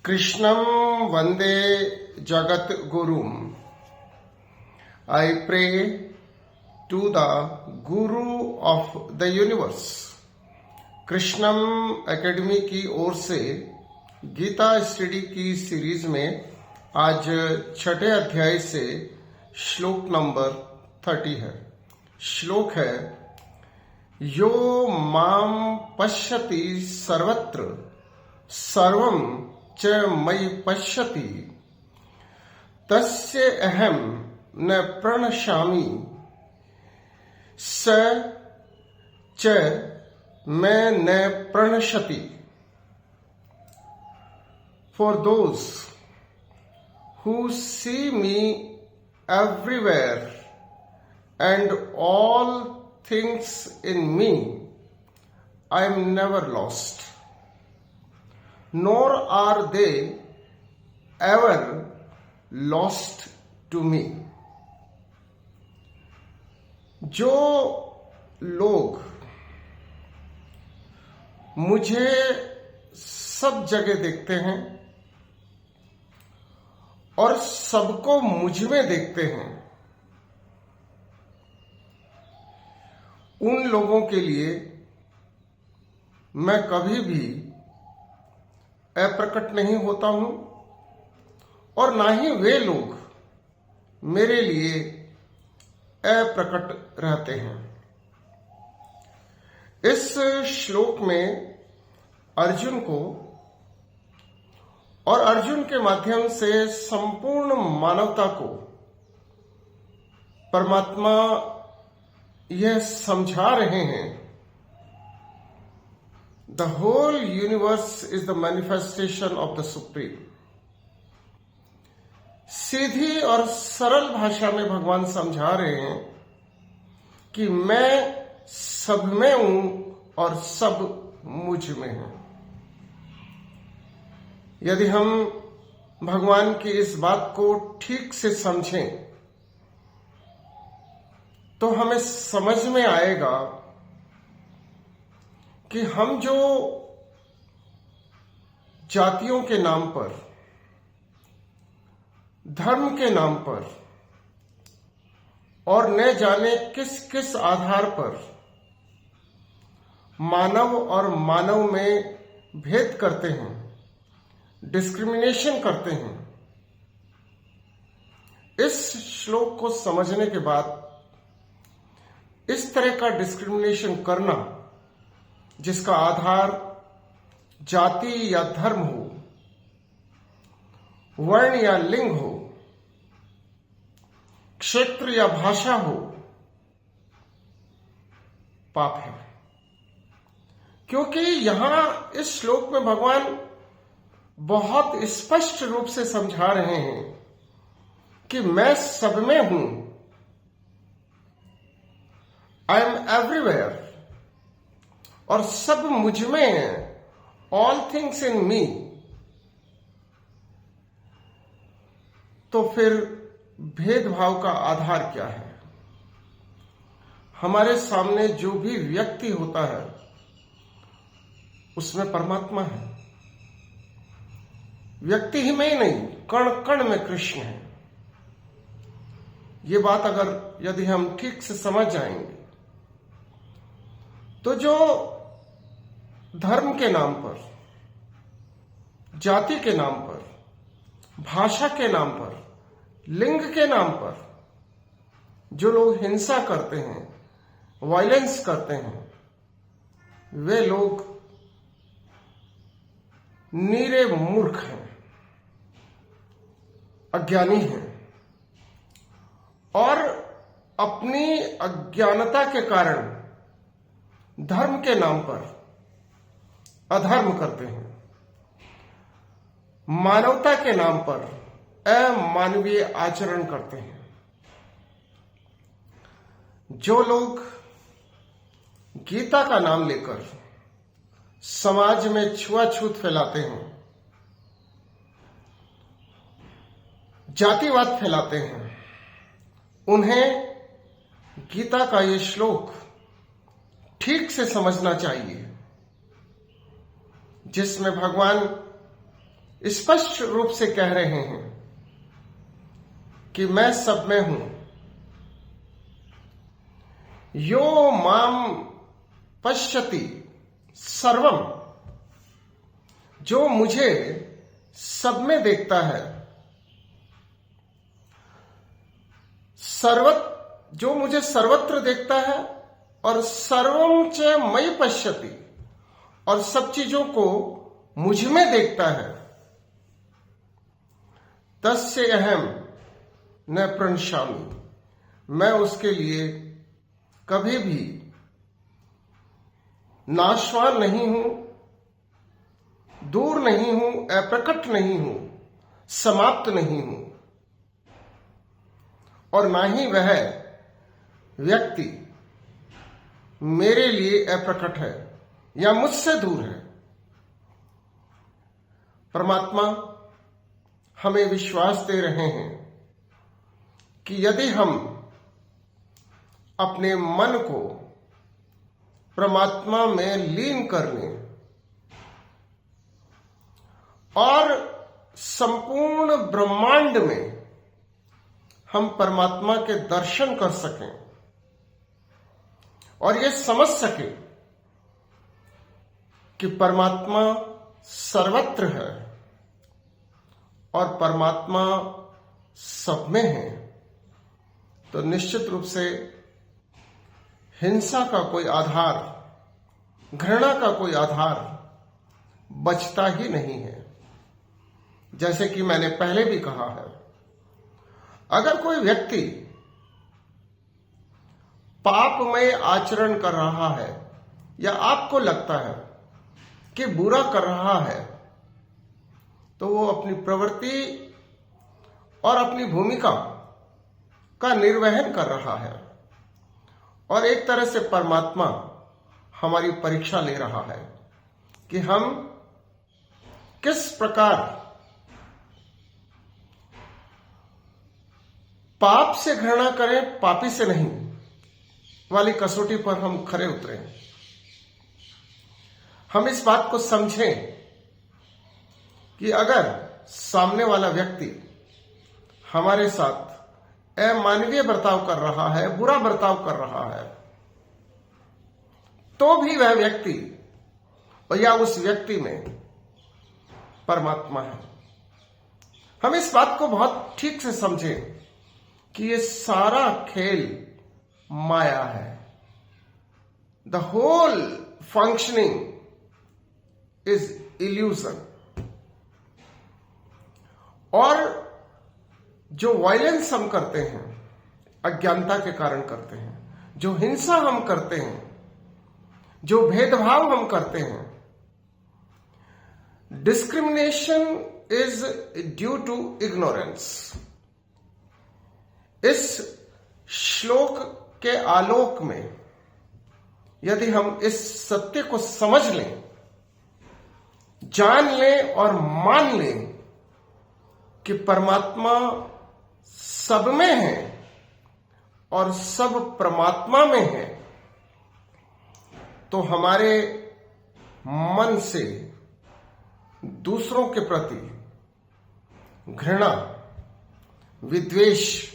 Krishnam Vande Jagat Gurum. I pray to the Guru of the universe. Krishnam academy की ओर से Gita study की series में आज छठे अध्याय से श्लोक नंबर 30 है। श्लोक है, यो माम पश्यति सर्वत्र सर्वं च मयि पश्यति तस्य अहं न प्रणश्यामि स च मैं न प्रणश्यति। For those who see me everywhere and all things in me, I am never lost, nor are they ever lost to me. जो लोग मुझे सब जगह देखते हैं और सबको मुझ में देखते हैं, उन लोगों के लिए मैं कभी भी अप्रकट नहीं होता हूं और ना ही वे लोग मेरे लिए अप्रकट रहते हैं। इस श्लोक में अर्जुन को और अर्जुन के माध्यम से संपूर्ण मानवता को परमात्मा यह समझा रहे हैं, the whole universe is the manifestation of the supreme. सीधी और सरल भाषा में भगवान समझा रहे हैं कि मैं सब में हूं और सब मुझ में है। यदि हम भगवान की इस बात को ठीक से समझें तो हमें समझ में आएगा कि हम जो जातियों के नाम पर, धर्म के नाम पर और न जाने किस किस आधार पर मानव और मानव में भेद करते हैं, डिस्क्रिमिनेशन करते हैं, इस श्लोक को समझने के बाद इस तरह का डिस्क्रिमिनेशन करना जिसका आधार जाति या धर्म हो, वर्ण या लिंग हो, क्षेत्र या भाषा हो, पाप है। क्योंकि यहां इस श्लोक में भगवान बहुत स्पष्ट रूप से समझा रहे हैं कि मैं सब में हूं, आई एम एवरीवेयर, और सब मुझ में है, ऑल थिंग्स इन मी। तो फिर भेदभाव का आधार क्या है? हमारे सामने जो भी व्यक्ति होता है उसमें परमात्मा है। व्यक्ति ही में ही नहीं, कण कण में कृष्ण है। ये बात अगर यदि हम ठीक से समझ जाएंगे तो जो धर्म के नाम पर, जाति के नाम पर, भाषा के नाम पर, लिंग के नाम पर जो लोग हिंसा करते हैं, वायलेंस करते हैं, वे लोग नीरे मूर्ख हैं, अज्ञानी हैं और अपनी अज्ञानता के कारण धर्म के नाम पर अधर्म करते हैं, मानवता के नाम पर अमानवीय आचरण करते हैं। जो लोग गीता का नाम लेकर समाज में छुआछूत फैलाते हैं, जातिवाद फैलाते हैं, उन्हें गीता का ये श्लोक ठीक से समझना चाहिए, जिसमें भगवान स्पष्ट रूप से कह रहे हैं कि मैं सब में हूं। यो माम पश्यति सर्वम, जो मुझे सब में देखता है, जो मुझे सर्वत्र देखता है, और सर्वम च मयि पश्यति, और सब चीजों को मुझ में देखता है, तस्य अहम न प्रणश्यामि, मैं उसके लिए कभी भी नाशवान नहीं हूं, दूर नहीं हूं, अप्रकट नहीं हूं, समाप्त नहीं हूं, और ना ही वह व्यक्ति मेरे लिए अप्रकट है या मुझसे दूर है। परमात्मा हमें विश्वास दे रहे हैं कि यदि हम अपने मन को परमात्मा में लीन कर लें और संपूर्ण ब्रह्मांड में हम परमात्मा के दर्शन कर सकें और ये समझ सकें कि परमात्मा सर्वत्र है और परमात्मा सब में है, तो निश्चित रूप से हिंसा का कोई आधार, घृणा का कोई आधार बचता ही नहीं है। जैसे कि मैंने पहले भी कहा है, अगर कोई व्यक्ति पापमय आचरण कर रहा है या आपको लगता है कि बुरा कर रहा है, तो वो अपनी प्रवृत्ति और अपनी भूमिका का निर्वहन कर रहा है और एक तरह से परमात्मा हमारी परीक्षा ले रहा है कि हम किस प्रकार पाप से घृणा करें, पापी से नहीं वाली कसौटी पर हम खरे उतरे। हम इस बात को समझें कि अगर सामने वाला व्यक्ति हमारे साथ अमानवीय बर्ताव कर रहा है, बुरा बर्ताव कर रहा है, तो भी वह व्यक्ति या उस व्यक्ति में परमात्मा है। हम इस बात को बहुत ठीक से समझें कि ये सारा खेल माया है। The whole functioning is illusion. और जो वायलेंस हम करते हैं अज्ञानता के कारण करते हैं, जो हिंसा हम करते हैं, जो भेदभाव हम करते हैं, discrimination is due to ignorance. इस श्लोक के आलोक में यदि हम इस सत्य को समझ लें, जान लें और मान लें कि परमात्मा सब में है और सब परमात्मा में है, तो हमारे मन से दूसरों के प्रति घृणा, विद्वेष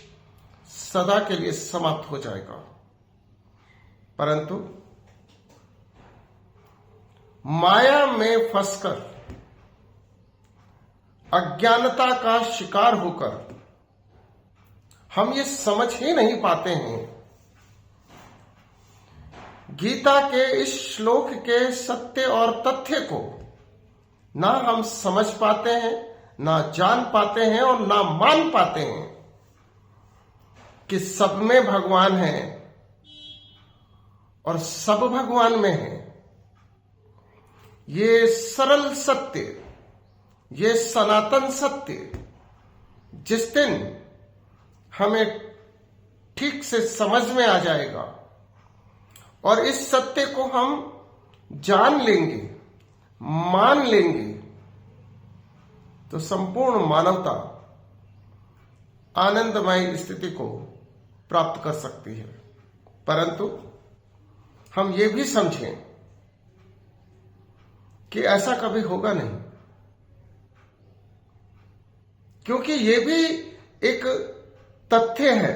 सदा के लिए समाप्त हो जाएगा। परंतु माया में फंसकर, अज्ञानता का शिकार होकर हम ये समझ ही नहीं पाते हैं गीता के इस श्लोक के सत्य और तथ्य को। ना हम समझ पाते हैं, ना जान पाते हैं और ना मान पाते हैं कि सब में भगवान है और सब भगवान में है। ये सरल सत्य, ये सनातन सत्य जिस दिन हमें ठीक से समझ में आ जाएगा और इस सत्य को हम जान लेंगे, मान लेंगे, तो संपूर्ण मानवता आनंदमय स्थिति को प्राप्त कर सकती है। परंतु हम ये भी समझें कि ऐसा कभी होगा नहीं। क्योंकि ये भी एक तथ्य है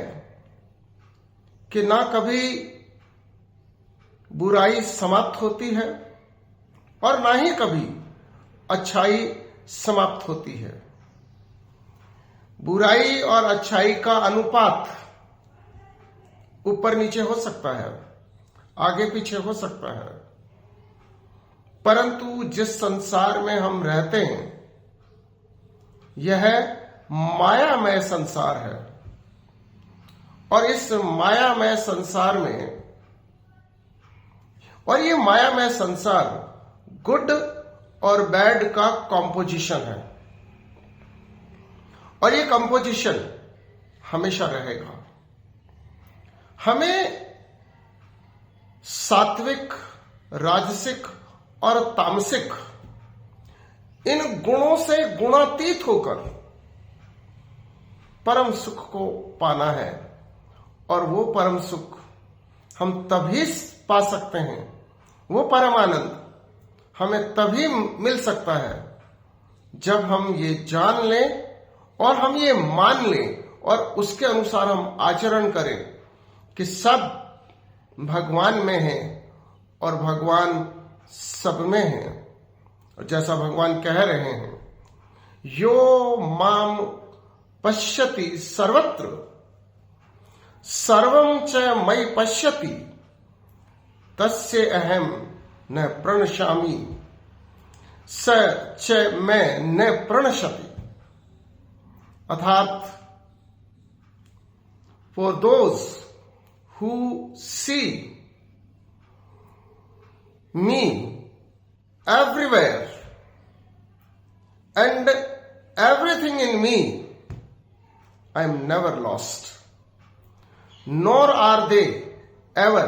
कि ना कभी बुराई समाप्त होती है और ना ही कभी अच्छाई समाप्त होती है। बुराई और अच्छाई का अनुपात ऊपर नीचे हो सकता है, आगे पीछे हो सकता है, परंतु जिस संसार में हम रहते हैं यह मायामय संसार है और इस मायामय संसार में और ये मायामय संसार गुड और बैड का कॉम्पोजिशन है और ये कंपोजिशन हमेशा रहेगा। हमें सात्विक, राजसिक और तामसिक इन गुणों से गुणातीत होकर परम सुख को पाना है और वो परम सुख हम तभी पा सकते हैं, वो परम आनंद हमें तभी मिल सकता है जब हम ये जान लें और हम ये मान लें और उसके अनुसार हम आचरण करें कि सब भगवान में है और भगवान सब में है। और जैसा भगवान कह रहे हैं, यो माम पश्यति सर्वत्र सर्वं च मयि पश्यति तस्य अहम न प्रणश्यामि स च मैं न प्रणश्यति। अर्थात for those who see me everywhere and everything in me, I am never lost, nor are they ever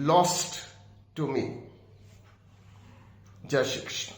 lost to me. Jai Shri Krishna.